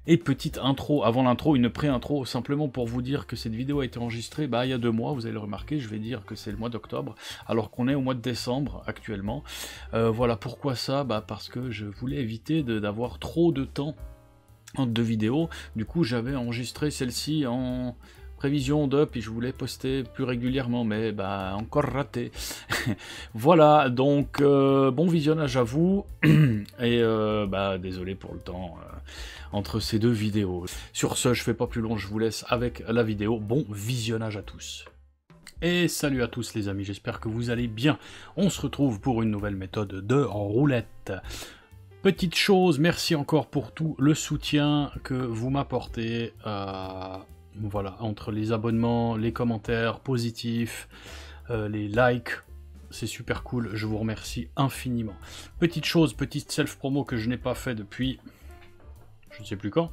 Et petite intro, avant l'intro, une pré-intro, simplement pour vous dire que cette vidéo a été enregistrée il y a 2 mois, vous allez le remarquer, je vais dire que c'est le mois d'octobre, alors qu'on est au mois de décembre actuellement. Voilà, pourquoi ça? Parce que je voulais éviter d'avoir trop de temps entre 2 vidéos, du coup j'avais enregistré celle-ci en prévision de, puis je voulais poster plus régulièrement, mais encore raté. Voilà, donc bon visionnage à vous, et désolé pour le temps entre ces 2 vidéos. Sur ce, je fais pas plus long, je vous laisse avec la vidéo. Bon visionnage à tous. Et salut à tous les amis, j'espère que vous allez bien. On se retrouve pour une nouvelle méthode de roulette. Petite chose, merci encore pour tout le soutien que vous m'apportez. Voilà, entre les abonnements, les commentaires positifs, les likes, c'est super cool, je vous remercie infiniment. Petite chose, petite self-promo que je n'ai pas fait depuis je ne sais plus quand.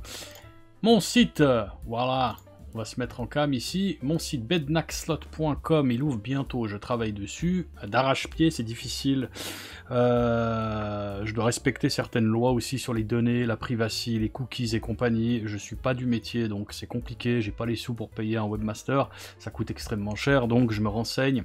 Mon site, voilà, on va se mettre en cam ici. Mon site bednackslot.com, il ouvre bientôt, je travaille dessus. D'arrache-pied, c'est difficile. Je dois respecter certaines lois aussi sur les données, la privacy, les cookies et compagnie. Je suis pas du métier, donc c'est compliqué. J'ai pas les sous pour payer un webmaster. Ça coûte extrêmement cher, donc je me renseigne.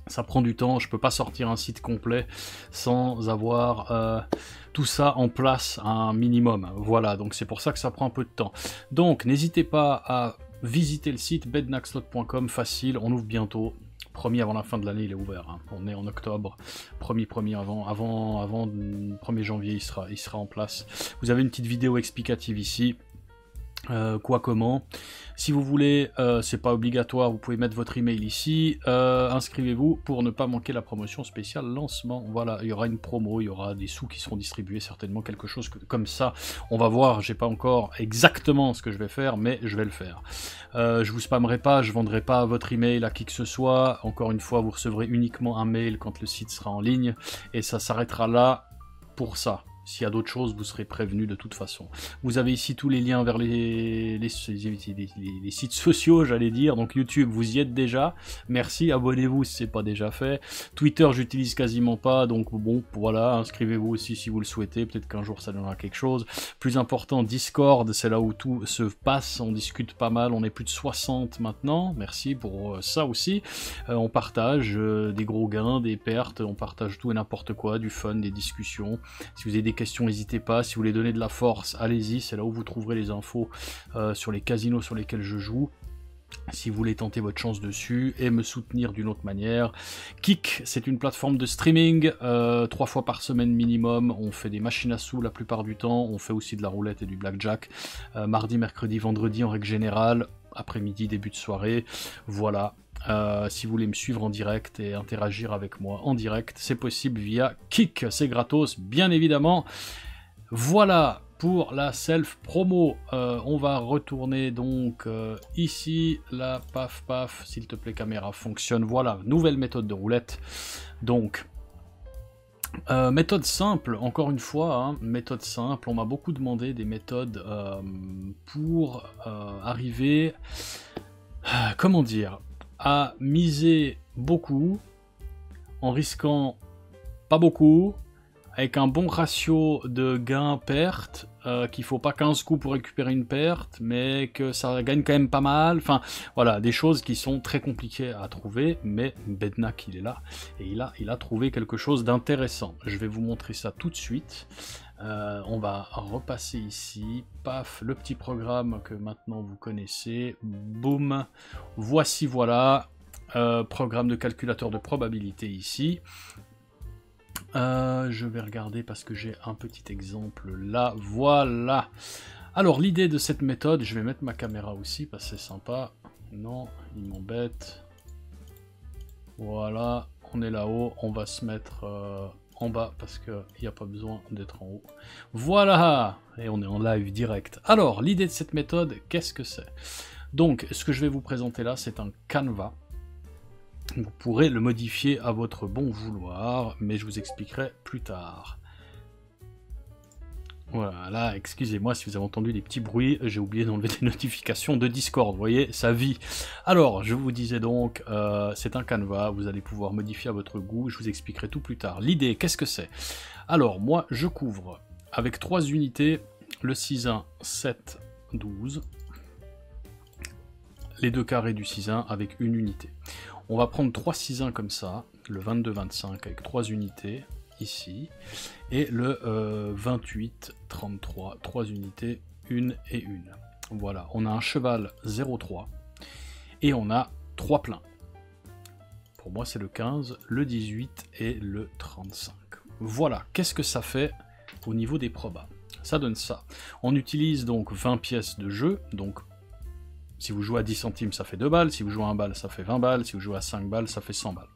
Ça prend du temps, je peux pas sortir un site complet sans avoir tout ça en place un minimum. Voilà, donc c'est pour ça que ça prend un peu de temps. Donc n'hésitez pas à visiter le site bednackslot.com, facile, on ouvre bientôt. Promis avant la fin de l'année, il est ouvert. Hein. On est en octobre. Promis avant 1er janvier, il sera en place. Vous avez une petite vidéo explicative ici. Quoi, comment. Si vous voulez, c'est pas obligatoire, vous pouvez mettre votre email ici. Inscrivez-vous pour ne pas manquer la promotion spéciale lancement. Voilà, il y aura une promo, il y aura des sous qui seront distribués, certainement quelque chose comme ça. On va voir, j'ai pas encore exactement ce que je vais faire, mais je vais le faire. Je vous spammerai pas, je vendrai pas votre email à qui que ce soit. Encore une fois, vous recevrez uniquement un mail quand le site sera en ligne, et ça s'arrêtera là pour ça. S'il y a d'autres choses, vous serez prévenu de toute façon. Vous avez ici tous les liens vers les sites sociaux, j'allais dire. Donc YouTube, vous y êtes déjà. Merci, abonnez-vous si ce n'est pas déjà fait. Twitter, j'utilise quasiment pas. Donc bon, voilà, inscrivez-vous aussi si vous le souhaitez. Peut-être qu'un jour ça donnera quelque chose. Plus important, Discord, c'est là où tout se passe. On discute pas mal. On est plus de 60 maintenant. Merci pour ça aussi. On partage des gros gains, des pertes. On partage tout et n'importe quoi, du fun, des discussions. Si vous avez des questions, n'hésitez pas. Si vous voulez donner de la force, allez-y, c'est là où vous trouverez les infos sur les casinos sur lesquels je joue. Si vous voulez tenter votre chance dessus et me soutenir d'une autre manière. Kik, c'est une plateforme de streaming, 3 fois par semaine minimum. On fait des machines à sous la plupart du temps. On fait aussi de la roulette et du blackjack. Mardi, mercredi, vendredi en règle générale. Après-midi, début de soirée. Voilà. Si vous voulez me suivre en direct et interagir avec moi en direct, c'est possible via Kik, c'est gratos, bien évidemment. Voilà pour la self-promo. On va retourner donc ici, là, paf, paf, s'il te plaît, caméra fonctionne. Voilà, nouvelle méthode de roulette. Donc, méthode simple, encore une fois, hein, méthode simple. On m'a beaucoup demandé des méthodes pour arriver, comment dire, à miser beaucoup en risquant pas beaucoup, avec un bon ratio de gain-perte, qu'il faut pas 15 coups pour récupérer une perte, mais que ça gagne quand même pas mal. Enfin, voilà, des choses qui sont très compliquées à trouver, mais Bednack, il est là, et il a trouvé quelque chose d'intéressant. Je vais vous montrer ça tout de suite. On va repasser ici, paf, le petit programme que maintenant vous connaissez, boum, voici, voilà, programme de calculateur de probabilité ici. Je vais regarder parce que j'ai un petit exemple là, voilà. Alors l'idée de cette méthode, je vais mettre ma caméra aussi parce que c'est sympa. Non, il m'embête. Voilà, on est là-haut, on va se mettre en bas parce qu'il n'y a pas besoin d'être en haut. Voilà, et on est en live direct. Alors l'idée de cette méthode, qu'est-ce que c'est? Donc ce que je vais vous présenter là, c'est un canevas. Vous pourrez le modifier à votre bon vouloir, mais je vous expliquerai plus tard. Voilà, excusez-moi si vous avez entendu des petits bruits, j'ai oublié d'enlever des notifications de Discord, vous voyez, ça vit. Alors, je vous disais donc, c'est un canevas, vous allez pouvoir modifier à votre goût, je vous expliquerai tout plus tard. L'idée, qu'est-ce que c'est? Alors, moi, je couvre avec 3 unités, le 6-1, 7, 12. Les deux carrés du 6-1 avec une unité. On va prendre 3 6-1 comme ça, le 22-25 avec 3 unités, ici, et le 28-33, 3 unités, 1 et 1. Voilà, on a un cheval 0-3, et on a 3 pleins. Pour moi, c'est le 15, le 18 et le 35. Voilà, qu'est-ce que ça fait au niveau des probas? Ça donne ça. On utilise donc 20 pièces de jeu, donc si vous jouez à 10 centimes, ça fait 2 balles, si vous jouez à 1 balle, ça fait 20 balles, si vous jouez à 5 balles, ça fait 100 balles.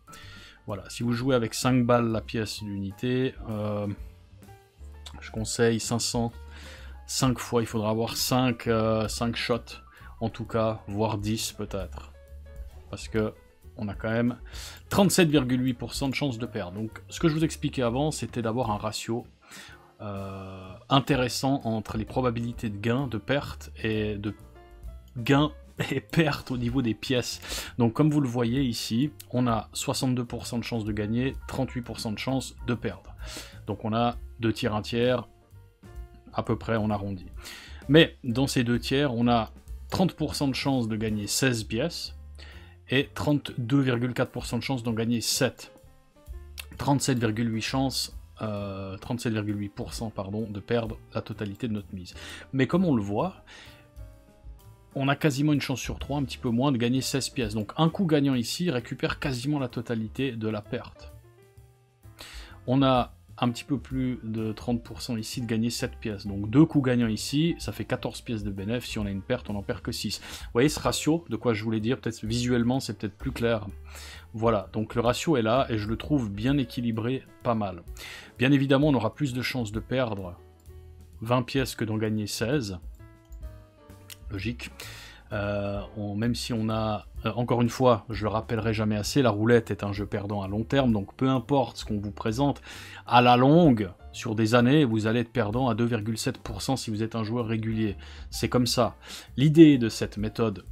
Voilà, si vous jouez avec 5 balles la pièce d'unité, je conseille 500, 5 fois, il faudra avoir 5 shots, en tout cas, voire 10 peut-être. Parce que on a quand même 37,8% de chance de perdre. Donc ce que je vous expliquais avant, c'était d'avoir un ratio intéressant entre les probabilités de gain, de perte et de gain et perte au niveau des pièces. Donc comme vous le voyez ici, on a 62% de chance de gagner, 38% de chance de perdre. Donc on a 2 tiers, 1 tiers, à peu près on arrondit. Mais dans ces 2 tiers, on a 30% de chance de gagner 16 pièces et 32,4% de chance d'en gagner 7. 37,8% pardon, de perdre la totalité de notre mise. Mais comme on le voit, on a quasiment une chance sur 3, un petit peu moins, de gagner 16 pièces. Donc un coup gagnant ici récupère quasiment la totalité de la perte. On a un petit peu plus de 30% ici de gagner 7 pièces. Donc 2 coups gagnants ici, ça fait 14 pièces de bénéfice. Si on a une perte, on n'en perd que 6. Vous voyez ce ratio, de quoi je voulais dire, peut-être visuellement c'est peut-être plus clair. Voilà, donc le ratio est là et je le trouve bien équilibré, pas mal. Bien évidemment, on aura plus de chances de perdre 20 pièces que d'en gagner 16. Logique. Même si on a, encore une fois, je le rappellerai jamais assez, la roulette est un jeu perdant à long terme, donc peu importe ce qu'on vous présente, à la longue, sur des années, vous allez être perdant à 2,7% si vous êtes un joueur régulier. C'est comme ça. L'idée de cette méthode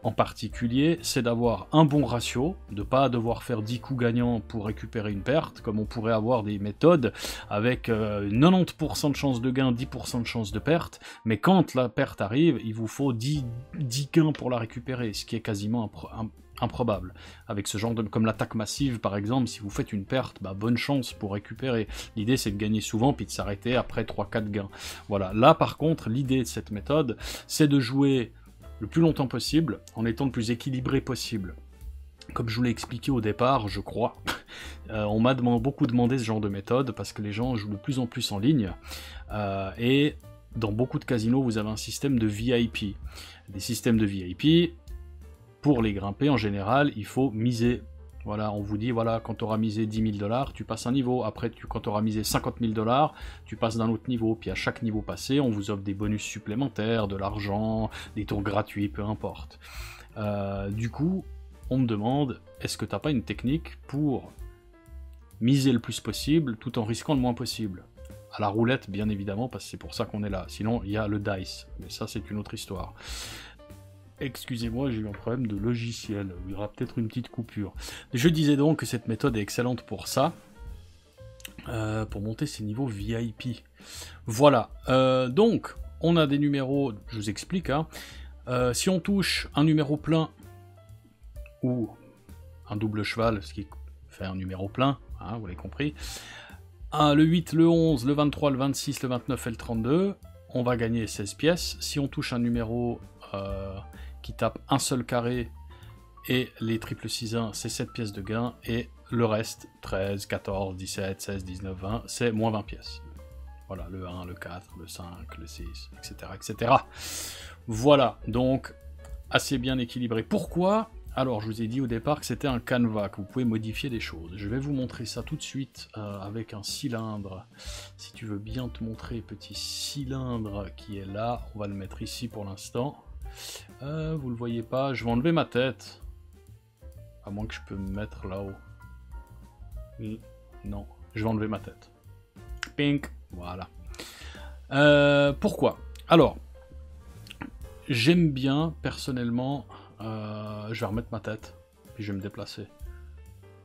en particulier, c'est d'avoir un bon ratio, de ne pas devoir faire 10 coups gagnants pour récupérer une perte, comme on pourrait avoir des méthodes avec 90% de chance de gain, 10% de chance de perte, mais quand la perte arrive, il vous faut 10 gains pour la récupérer, ce qui est quasiment improbable. Avec ce genre de... comme l'attaque massive par exemple, si vous faites une perte, bah, bonne chance pour récupérer. L'idée c'est de gagner souvent puis de s'arrêter après 3-4 gains. Voilà, là par contre, l'idée de cette méthode, c'est de jouer le plus longtemps possible, en étant le plus équilibré possible. Comme je vous l'ai expliqué au départ, je crois, on m'a beaucoup demandé ce genre de méthode, parce que les gens jouent de plus en plus en ligne, et dans beaucoup de casinos, vous avez un système de VIP. Des systèmes de VIP, pour les grimper, en général, il faut miser. Voilà, on vous dit, voilà, quand tu auras misé 10 000 $, tu passes un niveau. Après, quand tu auras misé 50 000 $, tu passes d'un autre niveau. Puis à chaque niveau passé, on vous offre des bonus supplémentaires, de l'argent, des tours gratuits, peu importe. Du coup, on me demande, est-ce que tu n'as pas une technique pour miser le plus possible, tout en risquant le moins possible? À la roulette, bien évidemment, parce que c'est pour ça qu'on est là. Sinon, il y a le dice. Mais ça, c'est une autre histoire. Excusez-moi, j'ai eu un problème de logiciel, il y aura peut-être une petite coupure. Je disais donc que cette méthode est excellente pour ça, pour monter ces niveaux VIP. Voilà, donc on a des numéros, je vous explique, hein. Si on touche un numéro plein, ou un double cheval, ce qui fait un numéro plein, hein, vous l'avez compris, le 8, le 11, le 23, le 26, le 29 et le 32, on va gagner 16 pièces. Si on touche un numéro... qui tape un seul carré, et les triple 6-1, c'est 7 pièces de gain, et le reste, 13, 14, 17, 16, 19, 20, c'est moins 20 pièces. Voilà, le 1, le 4, le 5, le 6, etc., etc. Voilà, donc, assez bien équilibré. Pourquoi? Alors, je vous ai dit au départ que c'était un canevas, que vous pouvez modifier des choses. Je vais vous montrer ça tout de suite avec un cylindre. Si tu veux bien te montrer, petit cylindre qui est là, on va le mettre ici pour l'instant. Vous le voyez pas, je vais enlever ma tête. À moins que je peux me mettre là-haut. Non, je vais enlever ma tête. Pink, voilà. Pourquoi? Alors, j'aime bien, personnellement, je vais remettre ma tête, puis je vais me déplacer.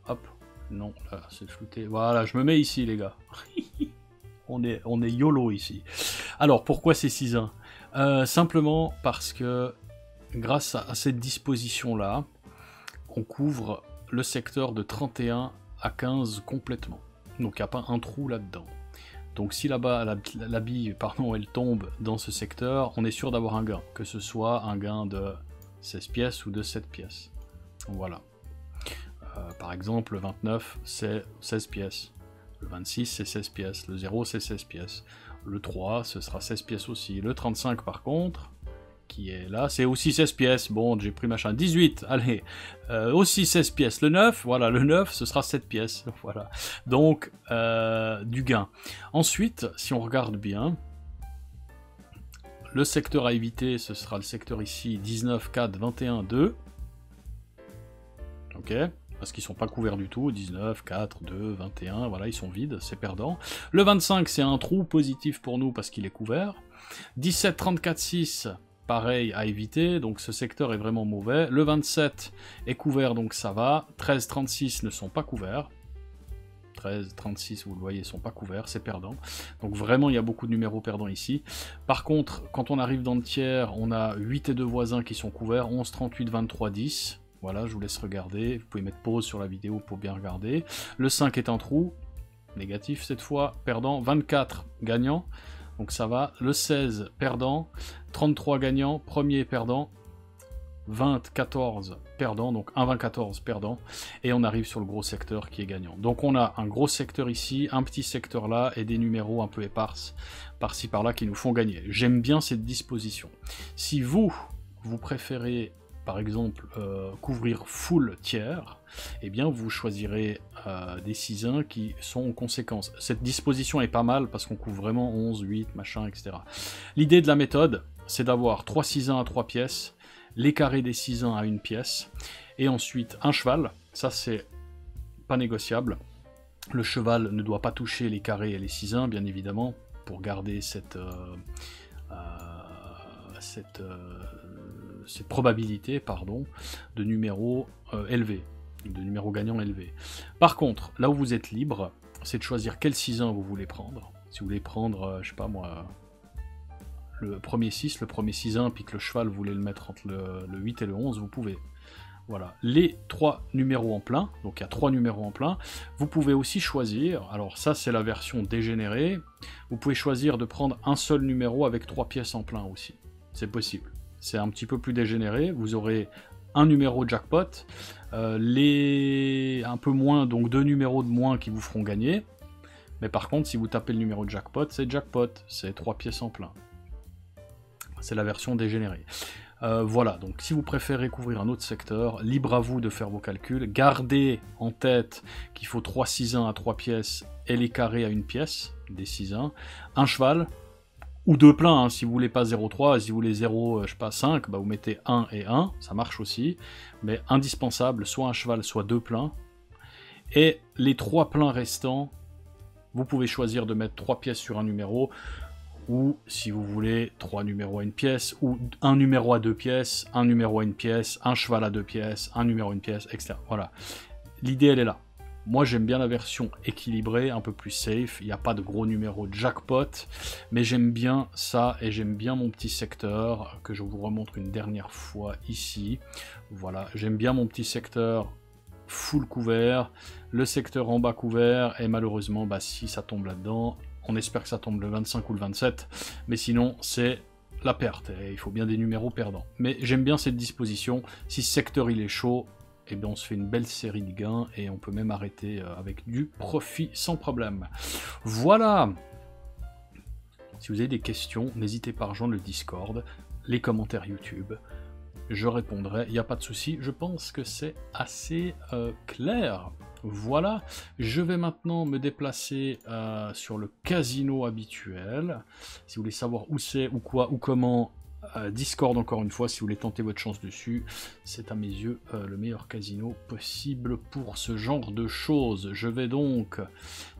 Hop, non, là, c'est flouté. Voilà, je me mets ici, les gars. on est YOLO ici. Alors, pourquoi ces 6-1? Simplement parce que grâce à cette disposition-là, on couvre le secteur de 31 à 15 complètement. Donc il n'y a pas un trou là-dedans. Donc si là-bas la bille elle tombe dans ce secteur, on est sûr d'avoir un gain, que ce soit un gain de 16 pièces ou de 7 pièces. Voilà. Par exemple, le 29, c'est 16 pièces. Le 26, c'est 16 pièces. Le 0, c'est 16 pièces. Le 3, ce sera 16 pièces aussi. Le 35, par contre, qui est là, c'est aussi 16 pièces. Bon, j'ai pris machin. 18, allez. Aussi 16 pièces. Le 9, voilà, le 9, ce sera 7 pièces. Voilà. Donc, du gain. Ensuite, si on regarde bien, le secteur à éviter, ce sera le secteur ici, 19, 4, 21, 2. Ok, parce qu'ils sont pas couverts du tout, 19, 4, 2, 21, voilà, ils sont vides, c'est perdant. Le 25, c'est un trou positif pour nous parce qu'il est couvert. 17, 34, 6, pareil à éviter, donc ce secteur est vraiment mauvais. Le 27 est couvert, donc ça va. 13, 36 ne sont pas couverts. 13, 36, vous le voyez, sont pas couverts, c'est perdant. Donc vraiment, il y a beaucoup de numéros perdants ici. Par contre, quand on arrive dans le tiers, on a 8 et 2 voisins qui sont couverts, 11, 38, 23, 10. Voilà, je vous laisse regarder. Vous pouvez mettre pause sur la vidéo pour bien regarder. Le 5 est un trou, négatif cette fois, perdant. 24, gagnant, donc ça va. Le 16, perdant. 33, gagnant, premier perdant. 20, 14, perdant, donc 1, 20, 14, perdant. Et on arrive sur le gros secteur qui est gagnant. Donc on a un gros secteur ici, un petit secteur là, et des numéros un peu éparses, par-ci par-là, qui nous font gagner. J'aime bien cette disposition. Si vous préférez par exemple couvrir full tiers, eh bien vous choisirez des 6-1 qui sont en conséquence. Cette disposition est pas mal parce qu'on couvre vraiment 11, 8, machin, etc. L'idée de la méthode, c'est d'avoir 3 6-1 à 3 pièces, les carrés des 6-1 à 1 pièce, et ensuite un cheval, ça c'est pas négociable. Le cheval ne doit pas toucher les carrés et les 6-1, bien évidemment, pour garder cette probabilité de numéros élevés, de numéros gagnants élevés. Par contre, là où vous êtes libre, c'est de choisir quel 6-1 vous voulez prendre. Si vous voulez prendre, je sais pas moi, le premier 6, le premier 6-1, puis que le cheval vous voulez le mettre entre le 8 et le 11, vous pouvez. Voilà, les 3 numéros en plein, donc il y a 3 numéros en plein. Vous pouvez aussi choisir, alors ça c'est la version dégénérée, vous pouvez choisir de prendre un seul numéro avec 3 pièces en plein aussi. C'est possible. C'est un petit peu plus dégénéré, vous aurez un numéro jackpot, un peu moins, donc 2 numéros de moins qui vous feront gagner. Mais par contre, si vous tapez le numéro jackpot, c'est 3 pièces en plein. C'est la version dégénérée. Voilà, donc si vous préférez couvrir un autre secteur, libre à vous de faire vos calculs. Gardez en tête qu'il faut 3 6-1 à 3 pièces et les carrés à 1 pièce, des 6-1. Un cheval, ou 2 pleins, hein, si vous voulez pas 0,3, si vous voulez 0, je sais pas, 5, bah vous mettez 1 et 1, ça marche aussi. Mais indispensable, soit un cheval, soit 2 pleins. Et les 3 pleins restants, vous pouvez choisir de mettre 3 pièces sur un numéro, ou si vous voulez 3 numéros à 1 pièce, ou un numéro à 2 pièces, un numéro à 1 pièce, un cheval à 2 pièces, un numéro à 1 pièce, etc. Voilà. L'idée, elle est là. Moi, j'aime bien la version équilibrée, un peu plus safe. Il n'y a pas de gros numéros de jackpot, mais j'aime bien ça, et j'aime bien mon petit secteur, que je vous remontre une dernière fois ici. Voilà, j'aime bien mon petit secteur full couvert, le secteur en bas couvert, et malheureusement, bah, si ça tombe là-dedans, on espère que ça tombe le 25 ou le 27, mais sinon c'est la perte, et il faut bien des numéros perdants. Mais j'aime bien cette disposition, si ce secteur il est chaud, et bien on se fait une belle série de gains, et on peut même arrêter avec du profit sans problème. Voilà. Si vous avez des questions, n'hésitez pas à rejoindre le Discord, les commentaires YouTube, je répondrai, il n'y a pas de souci, je pense que c'est assez clair. Voilà, je vais maintenant me déplacer sur le casino habituel. Si vous voulez savoir où c'est, ou quoi, ou comment, Discord encore une fois, si vous voulez tenter votre chance dessus, c'est à mes yeux le meilleur casino possible pour ce genre de choses. Je vais donc,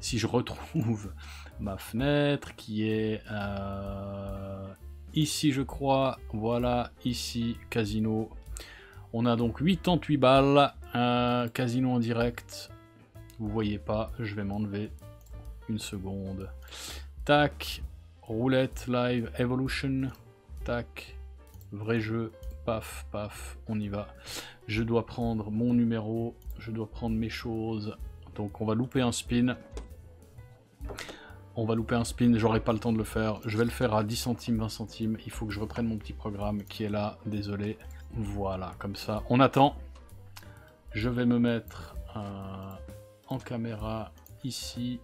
si je retrouve ma fenêtre qui est ici je crois, voilà, ici, casino. On a donc 88 balles, casino en direct. Vous voyez pas, je vais m'enlever une seconde. Tac, roulette live evolution. tac, vrai jeu, paf, paf, on y va. Je dois prendre mon numéro, je dois prendre mes choses. Donc on va louper un spin. On va louper un spin, j'aurai pas le temps de le faire. Je vais le faire à 10 centimes, 20 centimes. Il faut que je reprenne mon petit programme qui est là, désolé. Voilà, comme ça, on attend. Je vais me mettre en caméra ici.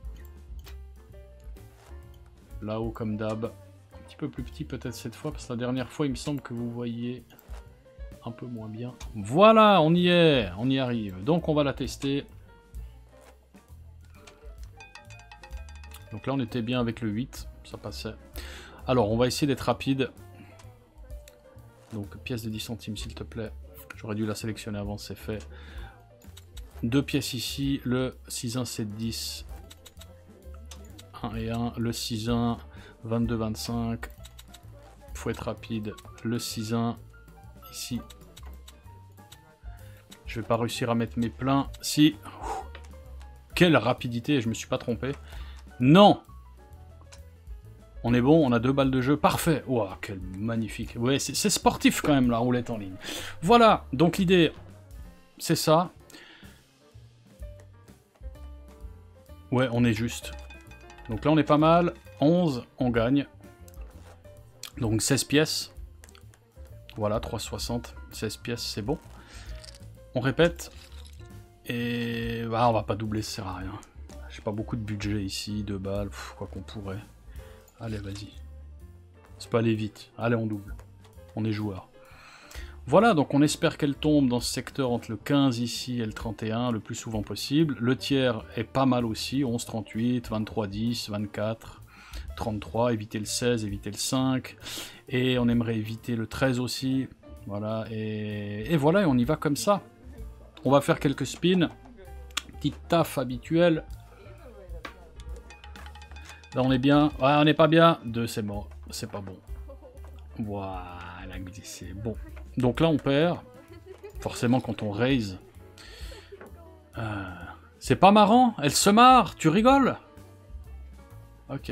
Là-haut comme d'hab. Un petit peu plus petit peut-être cette fois, parce que la dernière fois, il me semble que vous voyez un peu moins bien. Voilà, on y est, on y arrive. Donc on va la tester. Donc là on était bien avec le 8, ça passait. Alors on va essayer d'être rapide. Donc pièce de 10 centimes s'il te plaît. J'aurais dû la sélectionner avant, c'est fait. 2 pièces ici, le 6-1, 7-10. 1 et 1, le 6-1, 22-25. Faut être rapide. Le 6-1, ici. Je vais pas réussir à mettre mes pleins. Si. Quelle rapidité, je me suis pas trompé. Non! On est bon, on a 2 balles de jeu, parfait! Ouah, quel magnifique! Ouais, c'est sportif quand même la roulette en ligne. Voilà, donc l'idée, c'est ça. Ouais, on est juste. Donc là, on est pas mal. 11, on gagne. Donc 16 pièces. Voilà, 3,60. 16 pièces, c'est bon. On répète. Et bah, on va pas doubler, ça sert à rien. J'ai pas beaucoup de budget ici, 2 balles, quoi qu'on pourrait. Allez, vas-y. C'est pas aller vite. Allez, on double. On est joueur. Voilà, donc on espère qu'elle tombe dans ce secteur entre le 15 ici et le 31, le plus souvent possible. Le tiers est pas mal aussi, 11, 38, 23, 10, 24, 33, éviter le 16, éviter le 5. Et on aimerait éviter le 13 aussi. Voilà, et voilà, et on y va comme ça. On va faire quelques spins. Petite taf habituelle. Là on est bien. Ouais, on n'est pas bien. 2 c'est mort. C'est pas bon. Voilà, c'est bon. Donc là on perd. Forcément quand on raise. C'est pas marrant. Elle se marre. Tu rigoles? Ok.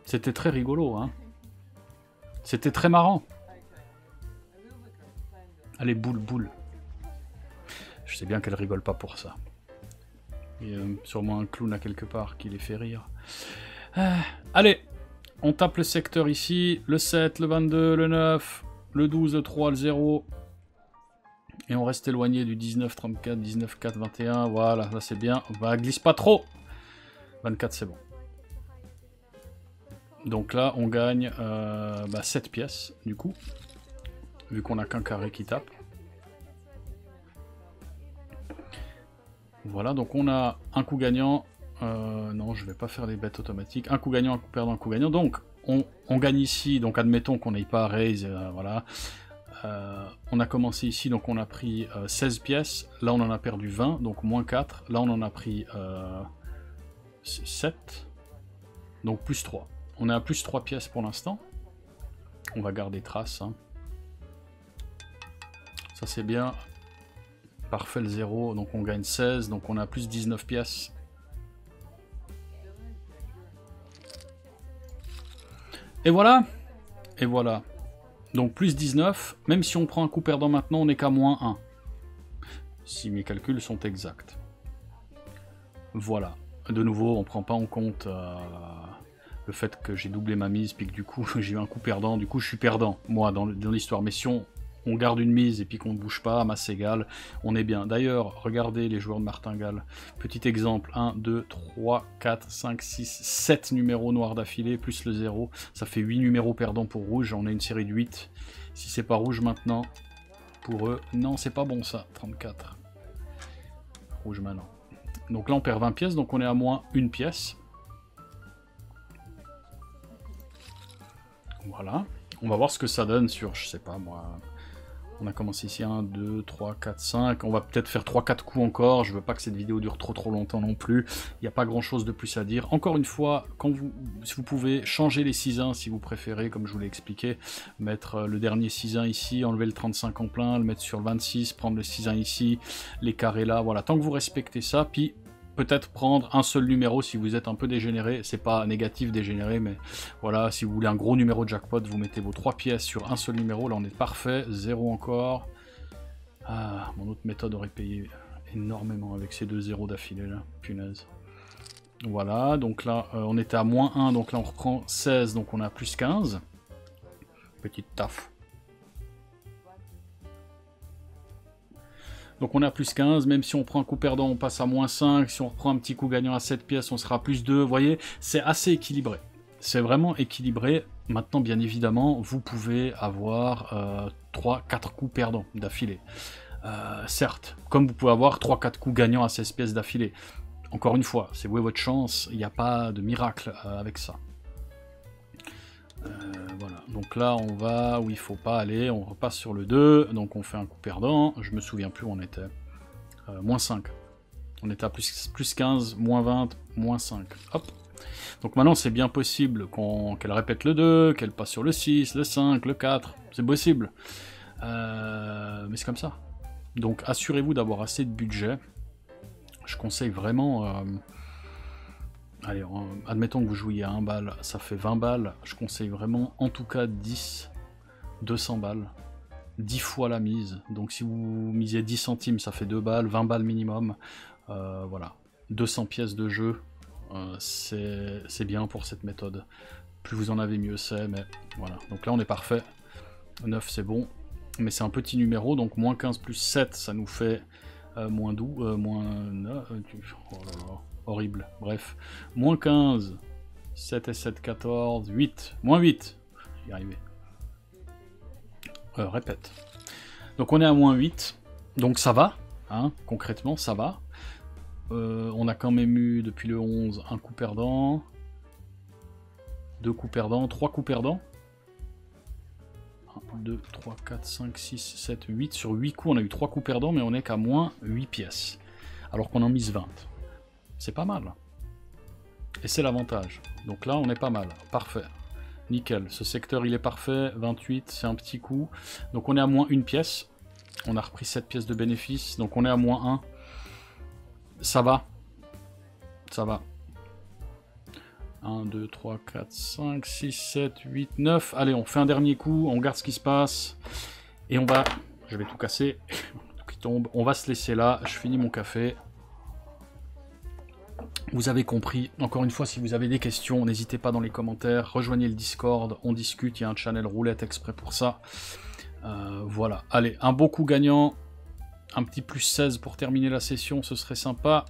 C'était très rigolo, hein. C'était très marrant. Allez, boule, boule. Je sais bien qu'elle rigole pas pour ça. Il y a sûrement un clown à quelque part qui les fait rire. Allez, on tape le secteur ici. Le 7, le 22, le 9, le 12, le 3, le 0. Et on reste éloigné du 19, 34, 19, 4, 21. Voilà, là c'est bien. Bah, glisse pas trop. 24, c'est bon. Donc là, on gagne 7 pièces, du coup. Vu qu'on n'a qu'un carré qui tape. Voilà, donc on a un coup gagnant. Non, je vais pas faire les bêtes automatiques. Un coup gagnant, un coup perdant, un coup gagnant. Donc, on gagne ici. Donc, admettons qu'on n'aille pas à raise. Voilà. On a commencé ici, donc on a pris 16 pièces. Là, on en a perdu 20, donc moins 4. Là, on en a pris 7. Donc, plus 3. On est à plus 3 pièces pour l'instant. On va garder trace. Hein. Ça, c'est bien. Parfait le 0, donc on gagne 16, donc on a plus 19 pièces. Et voilà. Et voilà. Donc plus 19, même si on prend un coup perdant maintenant, on n'est qu'à moins 1. Si mes calculs sont exacts. Voilà. De nouveau, on ne prend pas en compte le fait que j'ai doublé ma mise, puis que du coup j'ai eu un coup perdant, du coup je suis perdant, moi, dans l'histoire. Mais si on garde une mise et puis qu'on ne bouge pas, à masse égale, on est bien. D'ailleurs, regardez les joueurs de martingale. Petit exemple, 1, 2, 3, 4, 5, 6, 7 numéros noirs d'affilée, plus le 0. Ça fait 8 numéros perdants pour rouge. On a une série de 8. Si c'est pas rouge maintenant, pour eux, non, c'est pas bon ça, 34. Rouge maintenant. Donc là, on perd 20 pièces, donc on est à moins une pièce. Voilà. On va voir ce que ça donne sur, je sais pas moi... On a commencé ici 1, 2, 3, 4, 5. On va peut-être faire 3-4 coups encore. Je veux pas que cette vidéo dure trop longtemps non plus. Il n'y a pas grand chose de plus à dire. Encore une fois, si vous pouvez changer les 6-1 si vous préférez, comme je vous l'ai expliqué. Mettre le dernier 6-1 ici, enlever le 35 en plein, le mettre sur le 26, prendre le 6-1 ici, les carrés là. Voilà, tant que vous respectez ça. Puis peut-être prendre un seul numéro si vous êtes un peu dégénéré. C'est pas négatif dégénéré, mais voilà, si vous voulez un gros numéro de jackpot, vous mettez vos 3 pièces sur un seul numéro. Là, on est parfait. 0 encore. Ah, mon autre méthode aurait payé énormément avec ces 2 zéros d'affilée là. Punaise. Voilà, donc là, on était à moins 1, donc là, on reprend 16, donc on a plus 15. Petite taf. Donc on est à plus 15, même si on prend un coup perdant, on passe à moins 5. Si on reprend un petit coup gagnant à 7 pièces, on sera à plus 2. Vous voyez, c'est assez équilibré. C'est vraiment équilibré. Maintenant, bien évidemment, vous pouvez avoir 3-4 coups perdants d'affilée. Certes, comme vous pouvez avoir 3-4 coups gagnants à 16 pièces d'affilée. Encore une fois, c'est votre chance, il n'y a pas de miracle avec ça. Voilà, donc là on va où il faut pas aller, on repasse sur le 2, donc on fait un coup perdant, je me souviens plus où on était, moins 5. On était à plus 15, moins 20, moins 5, hop. Donc maintenant c'est bien possible qu'elle répète le 2, qu'elle passe sur le 6, le 5, le 4, c'est possible. Mais c'est comme ça. Donc assurez-vous d'avoir assez de budget. Je conseille vraiment... allez, admettons que vous jouiez à 1 balle, ça fait 20 balles. Je conseille vraiment, en tout cas 10, 200 balles. 10 fois la mise. Donc si vous misez 10 centimes, ça fait 2 balles, 20 balles minimum. Voilà. 200 pièces de jeu, c'est bien pour cette méthode. Plus vous en avez, mieux c'est, mais voilà. Donc là, on est parfait. 9, c'est bon. Mais c'est un petit numéro, donc moins 15 plus 7, ça nous fait... moins 12, moins 9, oh là là, horrible, bref, moins 15, 7 et 7, 14, 8, moins 8, y arriver, répète, donc on est à moins 8, donc ça va, hein, concrètement ça va, on a quand même eu depuis le 11 un coup perdant, 2 coups perdants, 3 coups perdants, 1, 2, 3, 4, 5, 6, 7, 8. Sur 8 coups, on a eu 3 coups perdants, mais on est qu'à moins 8 pièces. Alors qu'on en mise 20. C'est pas mal. Et c'est l'avantage. Donc là, on est pas mal. Parfait. Nickel. Ce secteur, il est parfait. 28, c'est un petit coup. Donc on est à moins 1 pièce. On a repris 7 pièces de bénéfice. Donc on est à moins 1. Ça va. Ça va. 1, 2, 3, 4, 5, 6, 7, 8, 9. Allez, on fait un dernier coup, on regarde ce qui se passe. Et on va... Je vais tout casser. Tout qui tombe. On va se laisser là. Je finis mon café. Vous avez compris. Encore une fois, si vous avez des questions, n'hésitez pas dans les commentaires. Rejoignez le Discord. On discute. Il y a un channel roulette exprès pour ça. Voilà. Allez, un beau coup gagnant. Un petit plus 16 pour terminer la session. Ce serait sympa.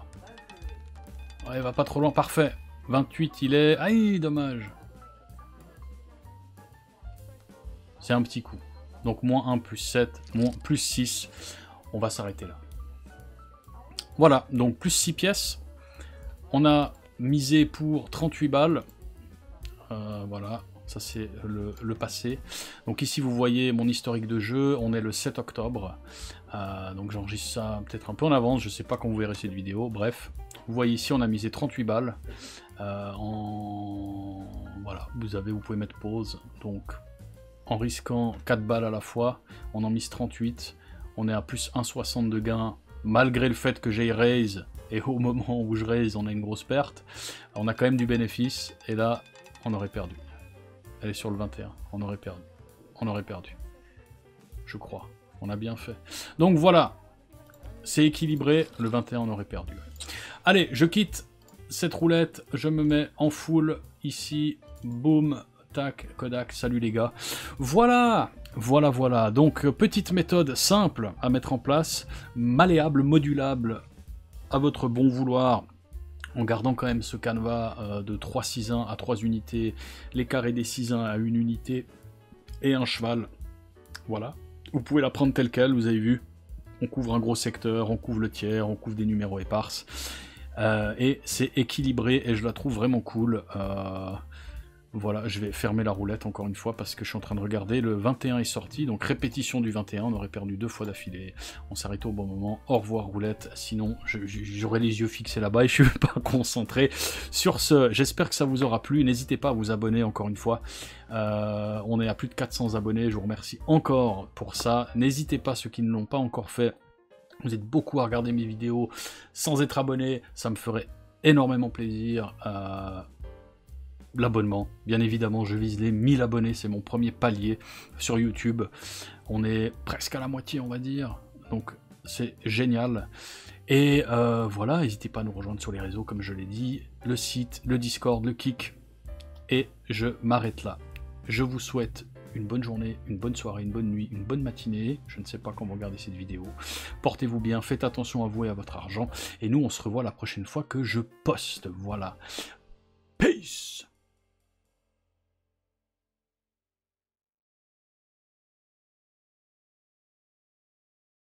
Ouais, va pas trop loin. Parfait. 28, il est... Aïe, dommage. C'est un petit coup. Donc, moins 1, plus 7, plus 6. On va s'arrêter là. Voilà, donc plus 6 pièces. On a misé pour 38 balles. Voilà, ça c'est le passé. Donc ici, vous voyez mon historique de jeu. On est le 7 octobre. Donc j'enregistre ça peut-être un peu en avance. Je sais pas quand vous verrez cette vidéo. Bref, vous voyez ici, on a misé 38 balles. Voilà, vous pouvez mettre pause. Donc, en risquant 4 balles à la fois, on en mise 38. On est à plus 1,60 de gain, malgré le fait que j'ai raise. Et au moment où je raise, on a une grosse perte. On a quand même du bénéfice. Et là, on aurait perdu. Elle est sur le 21. On aurait perdu. On aurait perdu. Je crois. On a bien fait. Donc voilà. C'est équilibré. Le 21, on aurait perdu. Allez, je quitte cette roulette, je me mets en full ici, boum, tac, Kodak, salut les gars. Voilà, voilà. Donc, petite méthode simple à mettre en place, malléable, modulable, à votre bon vouloir, en gardant quand même ce canevas de 3 6-1 à 3 unités, les carrés des 6-1 à 1 unité, et un cheval. Voilà. Vous pouvez la prendre telle quelle, vous avez vu. On couvre un gros secteur, on couvre le tiers, on couvre des numéros éparses. Et c'est équilibré et je la trouve vraiment cool. Voilà, je vais fermer la roulette encore une fois parce que je suis en train de regarder. Le 21 est sorti, donc répétition du 21. On aurait perdu 2 fois d'affilée. On s'arrête au bon moment. Au revoir roulette, sinon j'aurais les yeux fixés là-bas et je suis pas concentré. Sur ce, j'espère que ça vous aura plu. N'hésitez pas à vous abonner encore une fois. On est à plus de 400 abonnés. Je vous remercie encore pour ça. N'hésitez pas, ceux qui ne l'ont pas encore fait, Vous êtes beaucoup à regarder mes vidéos sans être abonné, ça me ferait énormément plaisir. L'abonnement, bien évidemment, je vise les 1000 abonnés, c'est mon premier palier sur YouTube. On est presque à la moitié, on va dire, donc c'est génial. Et voilà, n'hésitez pas à nous rejoindre sur les réseaux, comme je l'ai dit, le site, le Discord, le Kik, et je m'arrête là. Je vous souhaite une bonne journée, une bonne soirée, une bonne nuit, une bonne matinée. Je ne sais pas quand vous regardez cette vidéo. Portez-vous bien, faites attention à vous et à votre argent. Et nous, on se revoit la prochaine fois que je poste. Voilà. Peace!